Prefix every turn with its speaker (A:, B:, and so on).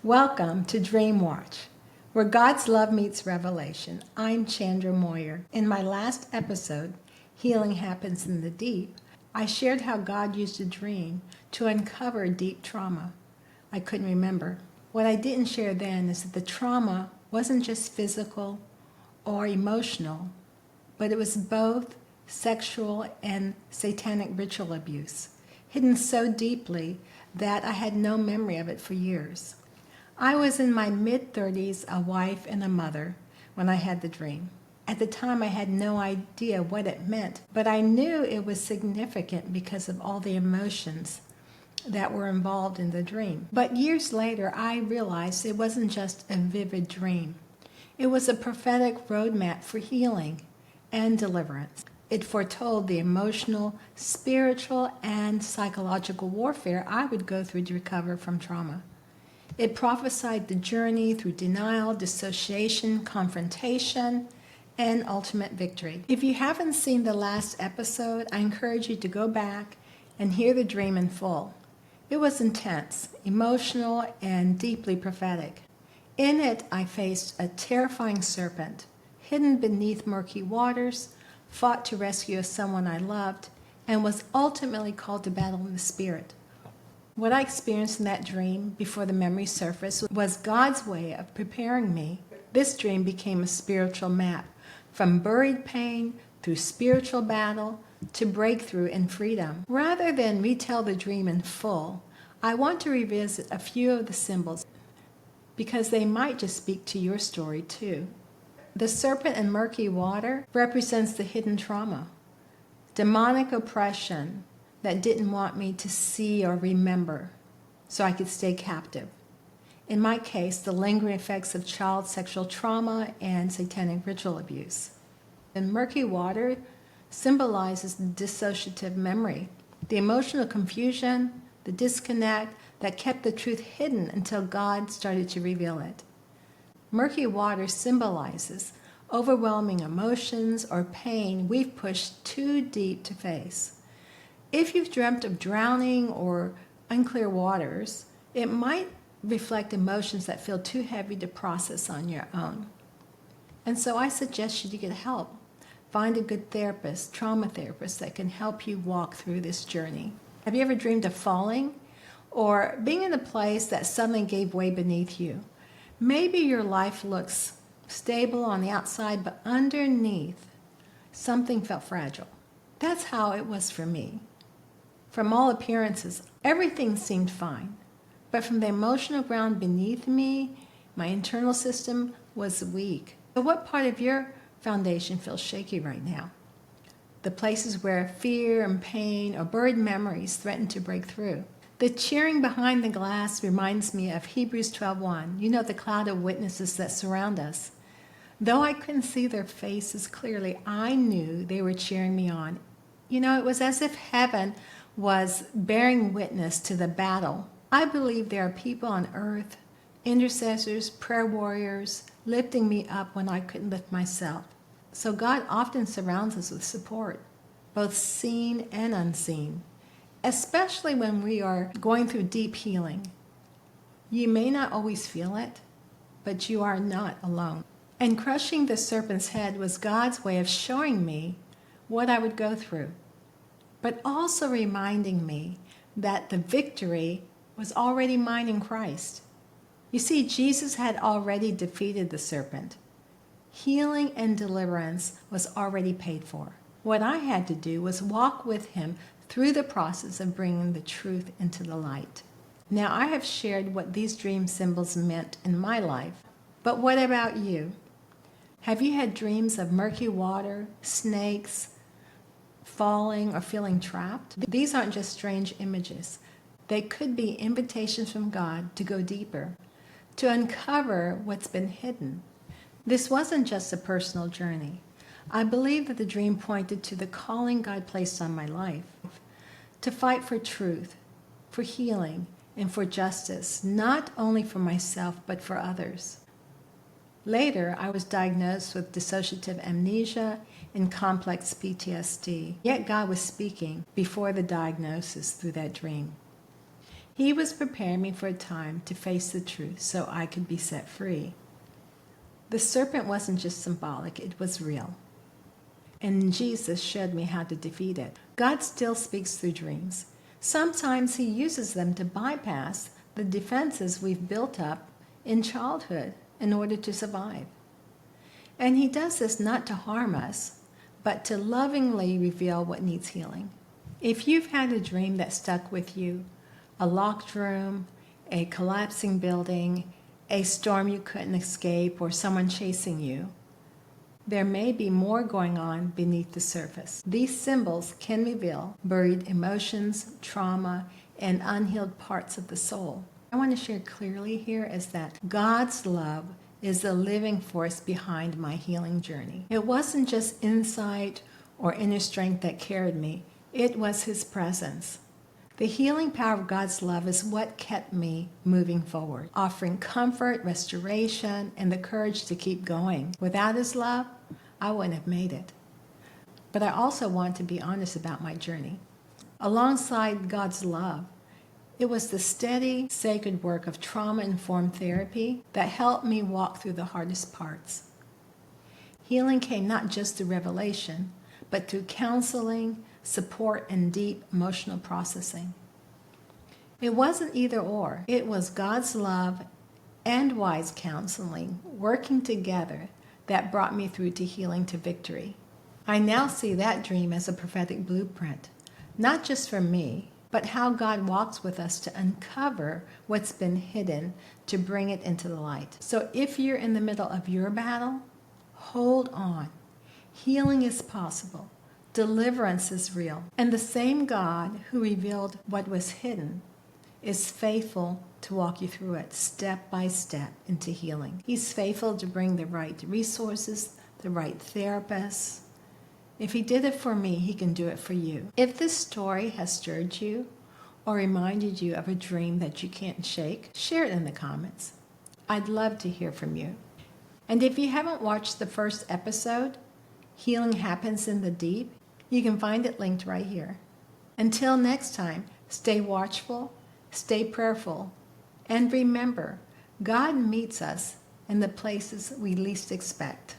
A: Welcome to DreamWatch, where God's love meets revelation. I'm Chandra Moyer. In my last episode, Healing Happens in the Deep, I shared how God used a dream to uncover deep trauma I couldn't remember. What I didn't share then is that the trauma wasn't just physical or emotional, but it was both sexual and satanic ritual abuse, hidden so deeply that I had no memory of it for years. I was in my mid-30s, a wife and a mother, when I had the dream. At the time, I had no idea what it meant, but I knew it was significant because of all the emotions that were involved in the dream. But years later, I realized it wasn't just a vivid dream. It was a prophetic roadmap for healing and deliverance. It foretold the emotional, spiritual, and psychological warfare I would go through to recover from trauma. It prophesied the journey through denial, dissociation, confrontation, and ultimate victory. If you haven't seen the last episode, I encourage you to go back and hear the dream in full. It was intense, emotional, and deeply prophetic. In it, I faced a terrifying serpent, hidden beneath murky waters, fought to rescue someone I loved, and was ultimately called to battle in the spirit. What I experienced in that dream before the memory surfaced was God's way of preparing me. This dream became a spiritual map, from buried pain through spiritual battle to breakthrough and freedom. Rather than retell the dream in full, I want to revisit a few of the symbols because they might just speak to your story too. The serpent in murky water represents the hidden trauma, demonic oppression that didn't want me to see or remember so I could stay captive. In my case, the lingering effects of child sexual trauma and satanic ritual abuse. And murky water symbolizes the dissociative memory, the emotional confusion, the disconnect that kept the truth hidden until God started to reveal it. Murky water symbolizes overwhelming emotions or pain we've pushed too deep to face. If you've dreamt of drowning or unclear waters, it might reflect emotions that feel too heavy to process on your own. And so I suggest you to get help. Find a good therapist, trauma therapist that can help you walk through this journey. Have you ever dreamed of falling or being in a place that suddenly gave way beneath you? Maybe your life looks stable on the outside, but underneath, something felt fragile. That's how it was for me. From all appearances, everything seemed fine. But from the emotional ground beneath me, my internal system was weak. So what part of your foundation feels shaky right now? The places where fear and pain or buried memories threaten to break through. The cheering behind the glass reminds me of Hebrews 12:1. You know, the cloud of witnesses that surround us. Though I couldn't see their faces clearly, I knew they were cheering me on. You know, it was as if heaven was bearing witness to the battle. I believe there are people on earth, intercessors, prayer warriors, lifting me up when I couldn't lift myself. So God often surrounds us with support, both seen and unseen, especially when we are going through deep healing. You may not always feel it, but you are not alone. And crushing the serpent's head was God's way of showing me what I would go through, but also reminding me that the victory was already mine in Christ. You see, Jesus had already defeated the serpent. Healing and deliverance was already paid for. What I had to do was walk with him through the process of bringing the truth into the light. Now, I have shared what these dream symbols meant in my life, but what about you? Have you had dreams of murky water, snakes, falling, or feeling trapped? These aren't just strange images. They could be invitations from God to go deeper, to uncover what's been hidden. This wasn't just a personal journey. I believe that the dream pointed to the calling God placed on my life, to fight for truth, for healing, and for justice, not only for myself, but for others. Later, I was diagnosed with dissociative amnesia and complex PTSD. Yet God was speaking before the diagnosis through that dream. He was preparing me for a time to face the truth so I could be set free. The serpent wasn't just symbolic, it was real. And Jesus showed me how to defeat it. God still speaks through dreams. Sometimes he uses them to bypass the defenses we've built up in childhood in order to survive. And he does this not to harm us, but to lovingly reveal what needs healing. If you've had a dream that stuck with you, a locked room, a collapsing building, a storm you couldn't escape, or someone chasing you, there may be more going on beneath the surface. These symbols can reveal buried emotions, trauma, and unhealed parts of the soul. I want to share clearly here is that God's love is the living force behind my healing journey. It wasn't just insight or inner strength that carried me. It was his presence. The healing power of God's love is what kept me moving forward, offering comfort, restoration, and the courage to keep going. Without his love, I wouldn't have made it. But I also want to be honest about my journey. Alongside God's love, it was the steady, sacred work of trauma-informed therapy that helped me walk through the hardest parts. Healing came not just through revelation, but through counseling, support, and deep emotional processing. It wasn't either or. It was God's love and wise counseling working together that brought me through to healing to victory. I now see that dream as a prophetic blueprint, not just for me, but how God walks with us to uncover what's been hidden to bring it into the light. So if you're in the middle of your battle, hold on. Healing is possible. Deliverance is real. And the same God who revealed what was hidden is faithful to walk you through it step by step into healing. He's faithful to bring the right resources, the right therapists. If he did it for me, he can do it for you. If this story has stirred you or reminded you of a dream that you can't shake, share it in the comments. I'd love to hear from you. And if you haven't watched the first episode, Healing Happens in the Deep, you can find it linked right here. Until next time, stay watchful, stay prayerful, and remember, God meets us in the places we least expect.